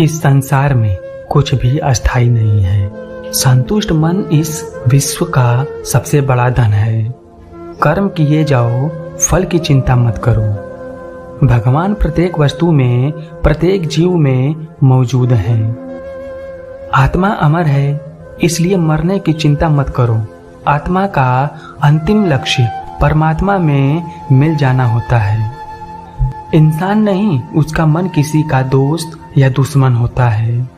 इस संसार में कुछ भी अस्थायी नहीं है। संतुष्ट मन इस विश्व का सबसे बड़ा धन है। कर्म किए जाओ, फल की चिंता मत करो। भगवान प्रत्येक वस्तु में, प्रत्येक जीव में मौजूद हैं। आत्मा अमर है, इसलिए मरने की चिंता मत करो। आत्मा का अंतिम लक्ष्य परमात्मा में मिल जाना होता है। इंसान नहीं, उसका मन किसी का दोस्त या दुश्मन होता है।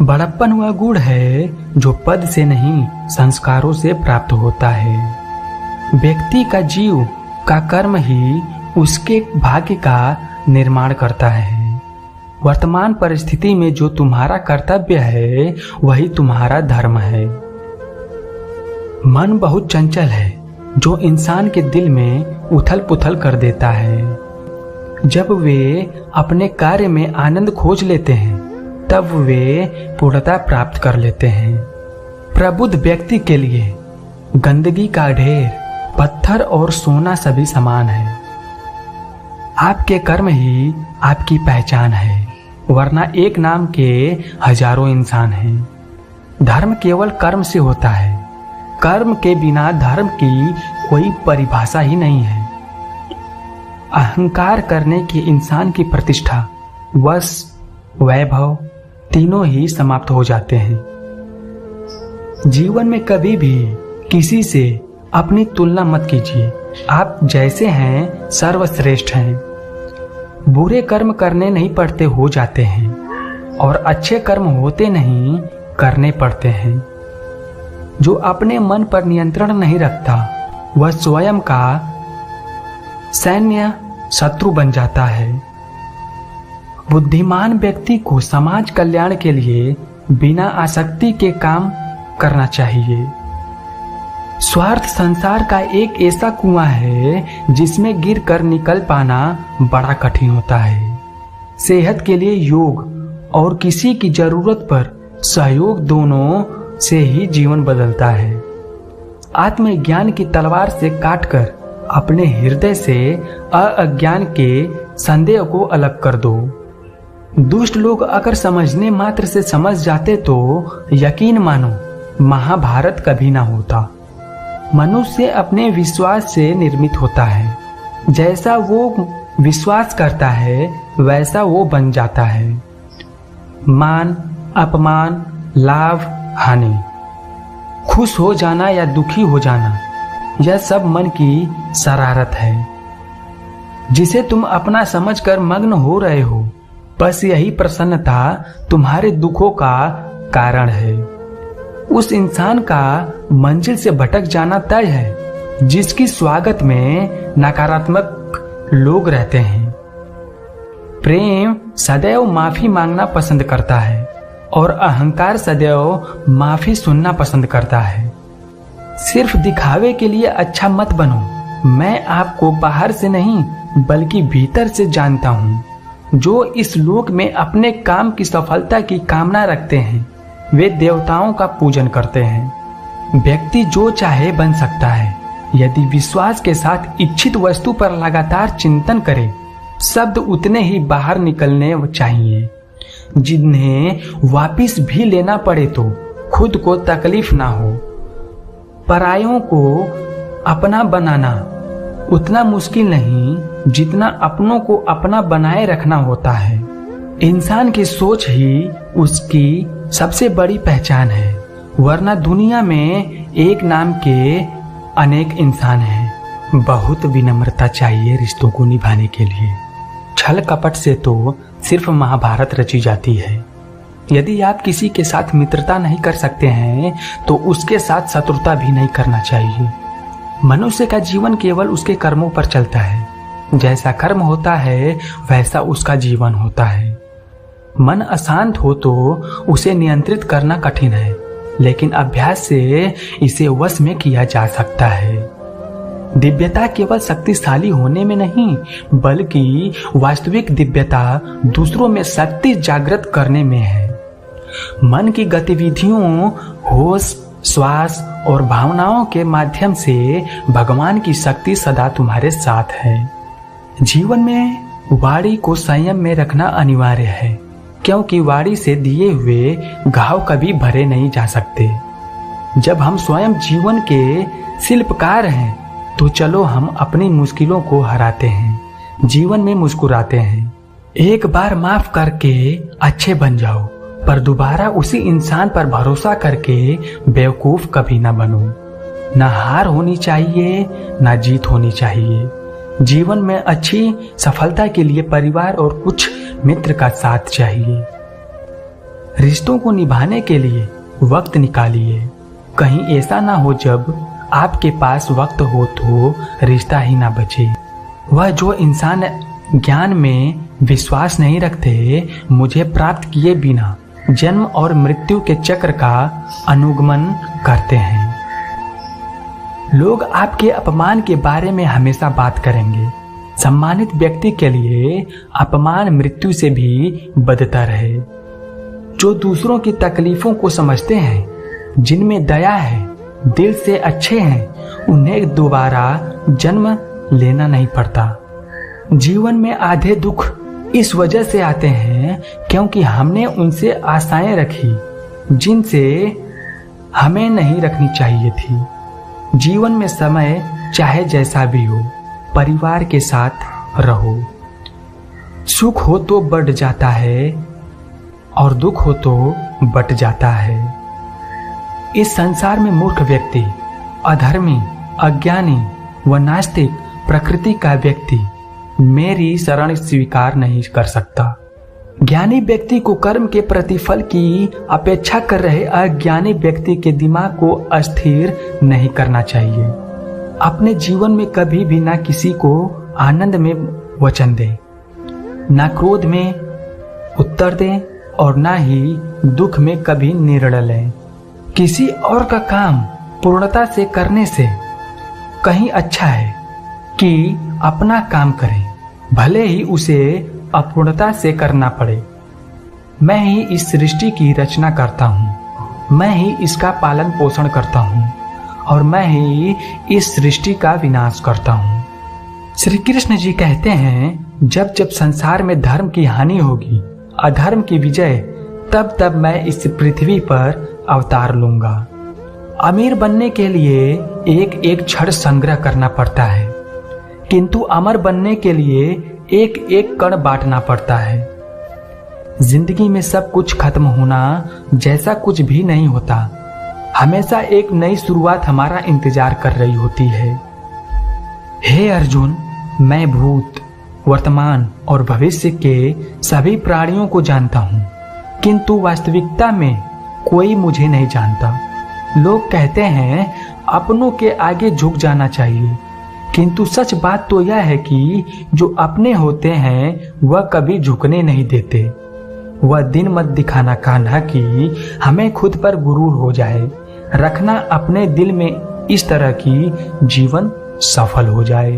बड़प्पन वह गुण है जो पद से नहीं, संस्कारों से प्राप्त होता है। व्यक्ति का जीव का कर्म ही उसके भाग्य का निर्माण करता है। वर्तमान परिस्थिति में जो तुम्हारा कर्तव्य है वही तुम्हारा धर्म है। मन बहुत चंचल है, जो इंसान के दिल में उथल पुथल कर देता है। जब वे अपने कार्य में आनंद खोज लेते हैं तब वे पूर्णता प्राप्त कर लेते हैं। प्रबुद्ध व्यक्ति के लिए गंदगी का ढेर, पत्थर और सोना सभी समान है। आपके कर्म ही आपकी पहचान है, वरना एक नाम के हजारों इंसान हैं। धर्म केवल कर्म से होता है। कर्म के बिना धर्म की कोई परिभाषा ही नहीं है। अहंकार करने की इंसान की प्रतिष्ठा, वश, वैभव तीनों ही समाप्त हो जाते हैं। जीवन में कभी भी किसी से अपनी तुलना मत कीजिए। आप जैसे हैं सर्वश्रेष्ठ हैं। बुरे कर्म करने नहीं पड़ते, हो जाते हैं, और अच्छे कर्म होते नहीं, करने पड़ते हैं। जो अपने मन पर नियंत्रण नहीं रखता वह स्वयं का सैन्य शत्रु बन जाता है। बुद्धिमान व्यक्ति को समाज कल्याण के लिए बिना आसक्ति के काम करना चाहिए। स्वार्थ संसार का एक ऐसा कुआं है जिसमें गिरकर निकल पाना बड़ा कठिन होता है। सेहत के लिए योग और किसी की जरूरत पर सहयोग, दोनों से ही जीवन बदलता है। आत्मज्ञान की तलवार से काटकर अपने हृदय से अज्ञान के संदेह को अलग कर दो। दुष्ट लोग अगर समझने मात्र से समझ जाते तो यकीन मानो महाभारत कभी ना होता। मनुष्य अपने विश्वास से निर्मित होता है। जैसा वो विश्वास करता है वैसा वो बन जाता है। मान, अपमान, लाभ, हानि, खुश हो जाना या दुखी हो जाना, यह सब मन की शरारत है जिसे तुम अपना समझकर मग्न हो रहे हो। बस यही प्रसन्नता तुम्हारे दुखों का कारण है। उस इंसान का मंजिल से भटक जाना तय है जिसकी स्वागत में नकारात्मक लोग रहते हैं। प्रेम सदैव माफी मांगना पसंद करता है और अहंकार सदैव माफी सुनना पसंद करता है। सिर्फ दिखावे के लिए अच्छा मत बनो। मैं आपको बाहर से नहीं बल्कि भीतर से जानता हूँ। जो इस लोक में अपने काम की सफलता की कामना रखते हैं वे देवताओं का पूजन करते हैं। व्यक्ति जो चाहे बन सकता है यदि विश्वास के साथ इच्छित वस्तु पर लगातार चिंतन करे। शब्द उतने ही बाहर निकलने चाहिए जिन्हें वापिस भी लेना पड़े तो खुद को तकलीफ ना हो। परायों को अपना बनाना उतना मुश्किल नहीं जितना अपनों को अपना बनाए रखना होता है। इंसान की सोच ही उसकी सबसे बड़ी पहचान है, वरना दुनिया में एक नाम के अनेक इंसान हैं। बहुत विनम्रता चाहिए रिश्तों को निभाने के लिए। छल कपट से तो सिर्फ महाभारत रची जाती है। यदि आप किसी के साथ मित्रता नहीं कर सकते हैं तो उसके साथ शत्रुता भी नहीं करना चाहिए। मनुष्य का जीवन केवल उसके कर्मों पर चलता है। जैसा कर्म होता है वैसा उसका जीवन होता है। मन अशांत हो तो उसे नियंत्रित करना कठिन है, लेकिन अभ्यास से इसे वश में किया जा सकता है। दिव्यता केवल शक्तिशाली होने में नहीं बल्कि वास्तविक दिव्यता दूसरों में शक्ति जागृत करने में है। मन की गतिविधियों, होश, श्वास और भावनाओं के माध्यम से भगवान की शक्ति सदा तुम्हारे साथ है। जीवन में वाणी को संयम में रखना अनिवार्य है। क्योंकि वाणी से दिए हुए घाव कभी भरे नहीं जा सकते। जब हम स्वयं जीवन के शिल्पकार हैं तो चलो हम अपनी मुश्किलों को हराते हैं, जीवन में मुस्कुराते हैं। एक बार माफ करके अच्छे बन जाओ, पर दोबारा उसी इंसान पर भरोसा करके बेवकूफ कभी ना बनो। ना हार होनी चाहिए, ना जीत होनी चाहिए। जीवन में अच्छी सफलता के लिए परिवार और कुछ मित्र का साथ चाहिए। रिश्तों को निभाने के लिए वक्त निकालिए। कहीं ऐसा ना हो जब आपके पास वक्त हो तो रिश्ता ही ना बचे। वह जो इंसान ज्ञान में विश्वास नहीं रखते, मुझे प्राप्त किए बिना जन्म और मृत्यु के चक्र का अनुगमन करते हैं। लोग आपके अपमान के बारे में हमेशा बात करेंगे। सम्मानित व्यक्ति के लिए अपमान मृत्यु से भी बदतर है। जो दूसरों की तकलीफों को समझते हैं, जिनमें दया है, दिल से अच्छे हैं, उन्हें दोबारा जन्म लेना नहीं पड़ता। जीवन में आधे दुख इस वजह से आते हैं क्योंकि हमने उनसे आशाएं रखी जिनसे हमें नहीं रखनी चाहिए थी। जीवन में समय चाहे जैसा भी हो, परिवार के साथ रहो। सुख हो तो बढ़ जाता है और दुख हो तो बट जाता है। इस संसार में मूर्ख व्यक्ति, अधर्मी, अज्ञानी व नास्तिक प्रकृति का व्यक्ति मेरी शरण स्वीकार नहीं कर सकता। ज्ञानी व्यक्ति को कर्म के प्रतिफल की अपेक्षा कर रहे अज्ञानी व्यक्ति के दिमाग को अस्थिर नहीं करना चाहिए। अपने जीवन में कभी भी ना किसी को आनंद में वचन दें, ना क्रोध में उत्तर दें और ना ही दुख में कभी निर्णय लें। किसी और का काम पूर्णता से करने से कहीं अच्छा है कि अपना काम करें, भले ही उसे अपूर्णता से करना पड़े। मैं ही इस सृष्टि की रचना करता हूँ, मैं ही इसका पालन पोषण करता हूँ और मैं ही इस सृष्टि का विनाश करता हूँ। श्री कृष्ण जी कहते हैं, जब जब संसार में धर्म की हानि होगी, अधर्म की विजय, तब तब मैं इस पृथ्वी पर अवतार लूंगा। अमीर बनने के लिए एक एक क्षण संग्रह करना पड़ता है, किंतु अमर बनने के लिए एक एक कण बांटना पड़ता है। जिंदगी में सब कुछ खत्म होना जैसा कुछ भी नहीं होता। हमेशा एक नई शुरुआत हमारा इंतजार कर रही होती है। हे अर्जुन, मैं भूत, वर्तमान और भविष्य के सभी प्राणियों को जानता हूँ, किंतु वास्तविकता में कोई मुझे नहीं जानता। लोग कहते हैं अपनों के आगे झुक जाना चाहिए, किंतु सच बात तो यह है कि जो अपने होते हैं वह कभी झुकने नहीं देते। वह दिन मत दिखाना कान्हा कि हमें खुद पर गुरूर हो जाए। रखना अपने दिल में इस तरह की जीवन सफल हो जाए।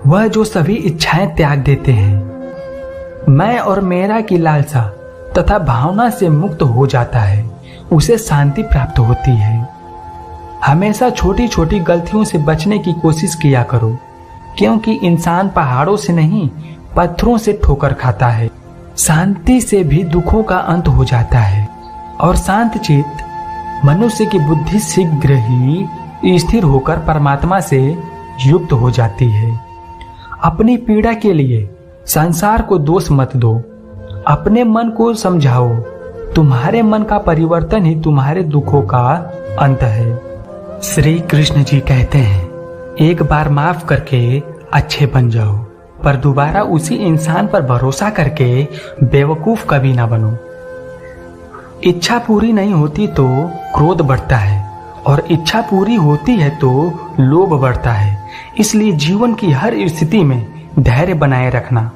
वह जो सभी इच्छाएं त्याग देते हैं, मैं और मेरा की लालसा तथा भावना से मुक्त हो जाता है, उसे शांति प्राप्त होती है। हमेशा छोटी छोटी गलतियों से बचने की कोशिश किया करो, क्योंकि इंसान पहाड़ों से नहीं पत्थरों से ठोकर खाता है। शांति से भी दुखों का अंत हो जाता है और शांत चित्त मनुष्य की बुद्धि शीघ्र ही स्थिर होकर परमात्मा से युक्त हो जाती है। अपनी पीड़ा के लिए संसार को दोष मत दो, अपने मन को समझाओ। तुम्हारे मन का परिवर्तन ही तुम्हारे दुखों का अंत है। श्री कृष्ण जी कहते हैं, एक बार माफ करके अच्छे बन जाओ, पर दोबारा उसी इंसान पर भरोसा करके बेवकूफ कभी ना बनो। इच्छा पूरी नहीं होती तो क्रोध बढ़ता है और इच्छा पूरी होती है तो लोभ बढ़ता है। इसलिए जीवन की हर स्थिति में धैर्य बनाए रखना।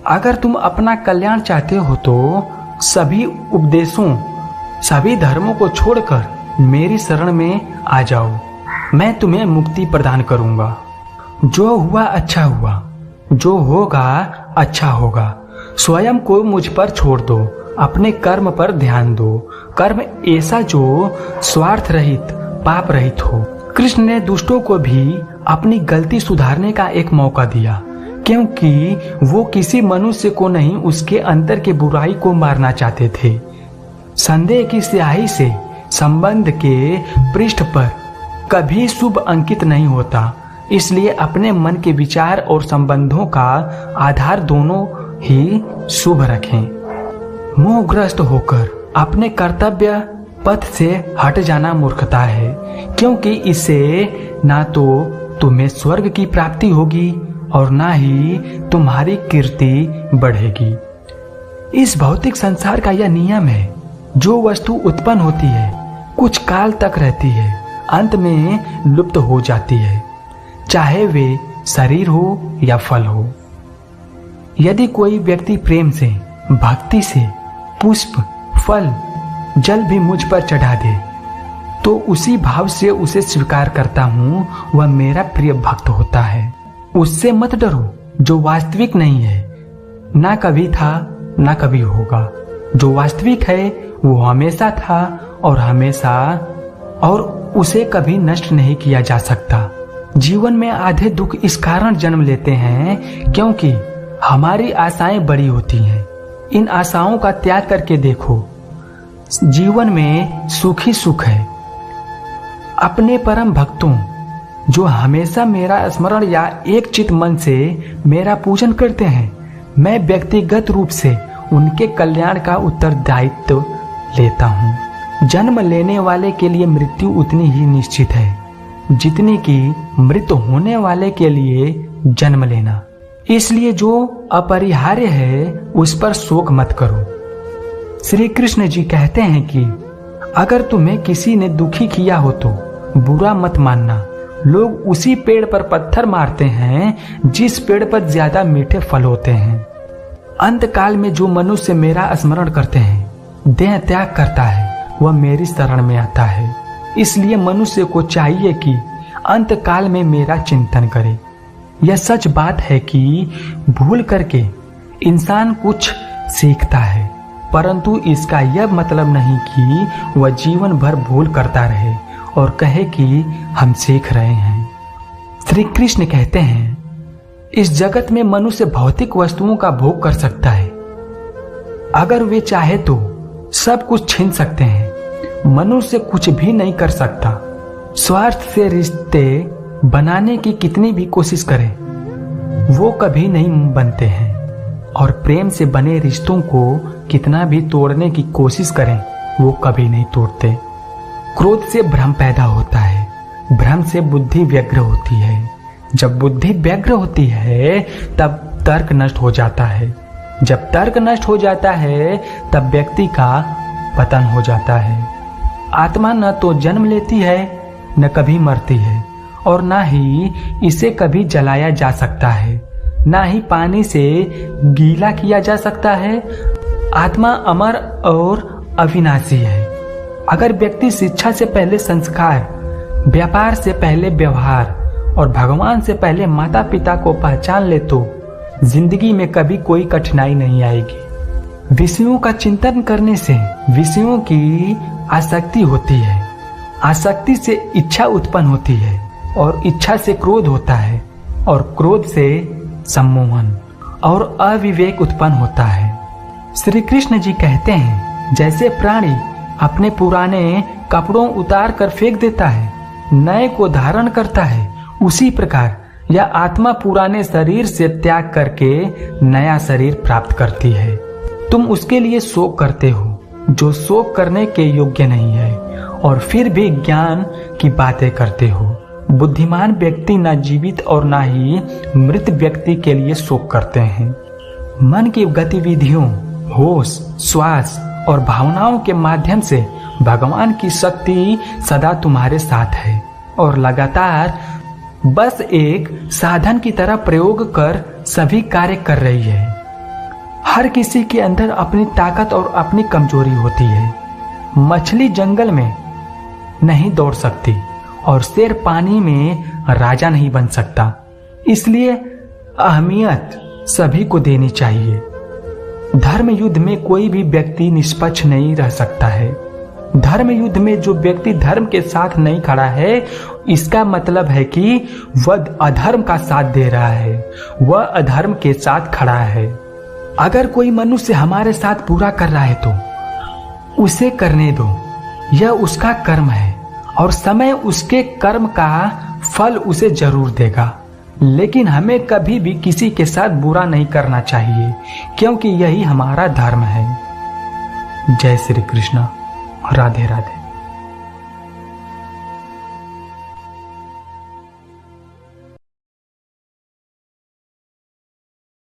अगर तुम अपना कल्याण चाहते हो तो सभी उपदेशों, सभी धर्मों को छोड़कर मेरी शरण में आ जाओ। मैं तुम्हें मुक्ति प्रदान करूंगा। जो हुआ अच्छा हुआ, जो होगा अच्छा होगा। स्वयं को मुझ पर छोड़ दो, अपने कर्म पर ध्यान दो। कर्म ऐसा जो स्वार्थ रहित, पाप रहित हो। कृष्ण ने दुष्टों को भी अपनी गलती सुधारने का एक मौका दिया, क्योंकि वो किसी मनुष्य को नहीं, उसके अंदर के बुराई को मारना चाहते थे। संदेह की स्याही से संबंध के पृष्ठ पर कभी शुभ अंकित नहीं होता, इसलिए अपने मन के विचार और संबंधों का आधार दोनों ही शुभ रखें। मोहग्रस्त होकर अपने कर्तव्य पथ से हट जाना मूर्खता है, क्योंकि इससे ना तो तुम्हें स्वर्ग की प्राप्ति होगी और ना ही तुम्हारी कीर्ति बढ़ेगी। इस भौतिक संसार का यह नियम है, जो वस्तु उत्पन्न होती है कुछ काल तक रहती है, अंत में लुप्त हो जाती है, चाहे वे शरीर हो या फल हो। यदि कोई व्यक्ति प्रेम से, भक्ति से पुष्प, फल, जल भी मुझ पर चढ़ा दे तो उसी भाव से उसे स्वीकार करता हूँ, वह मेरा प्रिय भक्त होता है। उससे मत डरो जो वास्तविक नहीं है, ना कभी था ना कभी होगा। जो वास्तविक है वो हमेशा था और हमेशा, और उसे कभी नष्ट नहीं किया जा सकता। जीवन में आधे दुख इस कारण जन्म लेते हैं क्योंकि हमारी आशाएं बड़ी होती हैं। इन आशाओं का त्याग करके देखो, जीवन में सुख ही सुख है। अपने परम भक्तों जो हमेशा मेरा स्मरण या एक चित मन से मेरा पूजन करते हैं, मैं व्यक्तिगत रूप से उनके कल्याण का उत्तरदायित्व लेता हूँ। जन्म लेने वाले के लिए मृत्यु उतनी ही निश्चित है जितनी कि मृत होने वाले के लिए जन्म लेना। इसलिए जो अपरिहार्य है उस पर शोक मत करो। श्री कृष्ण जी कहते हैं कि अगर तुम्हें किसी ने दुखी किया हो तो बुरा मत मानना। लोग उसी पेड़ पर पत्थर मारते हैं जिस पेड़ पर ज्यादा मीठे फल होते हैं। अंत काल में जो मनुष्य मेरा स्मरण करते हैं, देह त्याग करता है, वह मेरी शरण में आता है। इसलिए मनुष्य को चाहिए कि अंत काल में मेरा चिंतन करे। यह सच बात है कि भूल करके इंसान कुछ सीखता है, परंतु इसका यह मतलब नहीं कि वह जीवन भर भूल करता रहे और कहे कि हम सीख रहे हैं। श्री कृष्ण कहते हैं, इस जगत में मनुष्य भौतिक वस्तुओं का भोग कर सकता है। अगर वे चाहे तो सब कुछ छीन सकते हैं। मनुष्य कुछ भी नहीं कर सकता। स्वार्थ से रिश्ते बनाने की कितनी भी कोशिश करें, वो कभी नहीं बनते हैं, और प्रेम से बने रिश्तों को कितना भी तोड़ने की कोशिश करें, वो कभी नहीं तोड़ते। क्रोध से भ्रम पैदा होता है, भ्रम से बुद्धि व्यग्र होती है। जब बुद्धि व्यग्र होती है तब तर्क नष्ट हो जाता है। जब तर्क नष्ट हो जाता है तब व्यक्ति का पतन हो जाता है। आत्मा न तो जन्म लेती है न कभी मरती है, और ना ही इसे कभी जलाया जा सकता है, ना ही पानी से गीला किया जा सकता है। आत्मा अमर और अविनाशी है। अगर व्यक्ति शिक्षा से पहले संस्कार, व्यापार से पहले व्यवहार और भगवान से पहले माता पिता को पहचान ले तो जिंदगी में कभी कोई कठिनाई नहीं आएगी। विषयों का चिंतन करने से विषयों की आसक्ति होती है, आसक्ति से इच्छा उत्पन्न होती है, और इच्छा से क्रोध होता है, और क्रोध से सम्मोहन और अविवेक उत्पन्न होता है। श्री कृष्ण जी कहते हैं, जैसे प्राणी अपने पुराने कपड़ों उतार कर फेंक देता है, नए को धारण करता है, उसी प्रकार यह आत्मा पुराने शरीर से त्याग करके नया शरीर प्राप्त करती है। तुम उसके लिए शोक करते हो जो शोक करने के योग्य नहीं है, और फिर भी ज्ञान की बातें करते हो। बुद्धिमान व्यक्ति न जीवित और न ही मृत व्यक्ति के लिए शोक करते हैं। मन की गतिविधियों, होश, श्वास और भावनाओं के माध्यम से भगवान की शक्ति सदा तुम्हारे साथ है और लगातार बस एक साधन की तरह प्रयोग कर सभी कार्य कर रही है। हर किसी के अंदर अपनी ताकत और अपनी कमजोरी होती है। मछली जंगल में नहीं दौड़ सकती और शेर पानी में राजा नहीं बन सकता। इसलिए अहमियत सभी को देनी चाहिए। धर्म युद्ध में कोई भी व्यक्ति निष्पक्ष नहीं रह सकता है। धर्म युद्ध में जो व्यक्ति धर्म के साथ नहीं खड़ा है, इसका मतलब है कि वह अधर्म का साथ दे रहा है, वह अधर्म के साथ खड़ा है। अगर कोई मनुष्य हमारे साथ बुरा कर रहा है तो उसे करने दो, यह उसका कर्म है और समय उसके कर्म का फल उसे जरूर देगा। लेकिन हमें कभी भी किसी के साथ बुरा नहीं करना चाहिए, क्योंकि यही हमारा धर्म है। जय श्री कृष्ण, राधे राधे।